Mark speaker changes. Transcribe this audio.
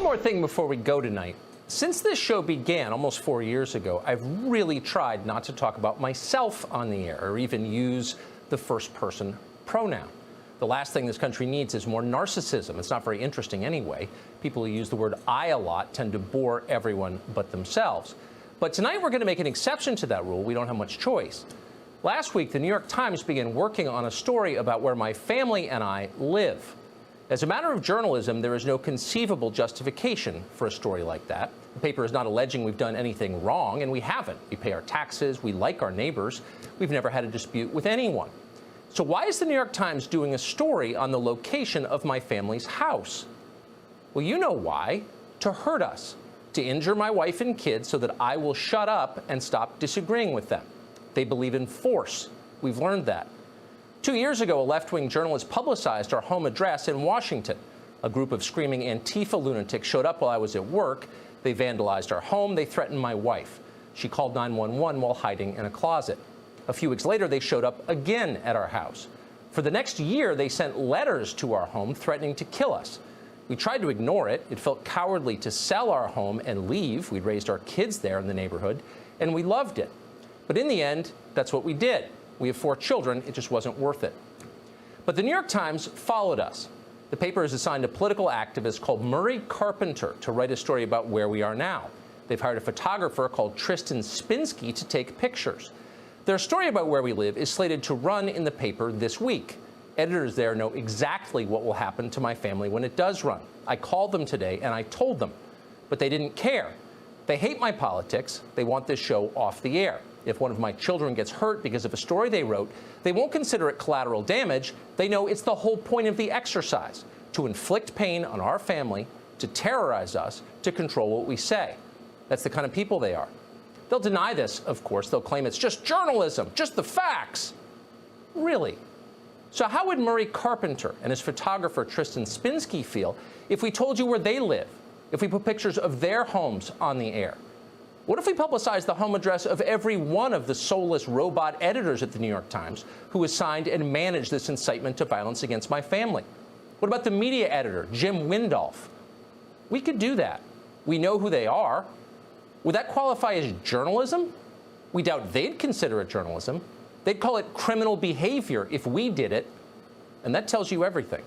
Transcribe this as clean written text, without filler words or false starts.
Speaker 1: more thing before we go tonight. Since this show began almost 4 years ago, I've really tried not to talk about myself on the air or even use the first-person pronoun. The last thing this country needs is more narcissism. It's not very interesting anyway. People who use the word I a lot tend to bore everyone but themselves. But tonight we're going to make an exception to that rule. We don't have much choice. Last week, the New York Times began working on a story about where my family and I live. As a matter of journalism, there is no conceivable justification for a story like that. The paper is not alleging we've done anything wrong, and we haven't. We pay our taxes, we like our neighbors, we've never had a dispute with anyone. So why is the New York Times doing a story on the location of my family's house? Well, you know why. To hurt us. To injure my wife and kids so that I will shut up and stop disagreeing with them. They believe in force. We've learned that. 2 years ago, a left-wing journalist publicized our home address in Washington. A group of screaming Antifa lunatics showed up while I was at work. They vandalized our home. They threatened my wife. She called 911 while hiding in a closet. A few weeks later, they showed up again at our house. For the next year, they sent letters to our home threatening to kill us. We tried to ignore it. It felt cowardly to sell our home and leave. We'd raised our kids there in the neighborhood, and we loved it. But in the end, that's what we did. We have 4 children. It just wasn't worth it. But the New York Times followed us. The paper has assigned a political activist called Murray Carpenter to write a story about where we are now. They've hired a photographer called Tristan Spinsky to take pictures. Their story about where we live is slated to run in the paper this week. Editors there know exactly what will happen to my family when it does run. I called them today and I told them, but they didn't care. They hate my politics. They want this show off the air. If one of my children gets hurt because of a story they wrote, they won't consider it collateral damage. They know it's the whole point of the exercise, to inflict pain on our family, to terrorize us, to control what we say. That's the kind of people they are. They'll deny this, of course. They'll claim it's just journalism, just the facts. Really? So how would Murray Carpenter and his photographer Tristan Spinsky feel if we told you where they live, if we put pictures of their homes on the air? What if we publicized the home address of every one of the soulless robot editors at the New York Times who assigned and managed this incitement to violence against my family? What about the media editor, Jim Windolf? We could do that. We know who they are. Would that qualify as journalism? We doubt they'd consider it journalism. They'd call it criminal behavior if we did it. And that tells you everything.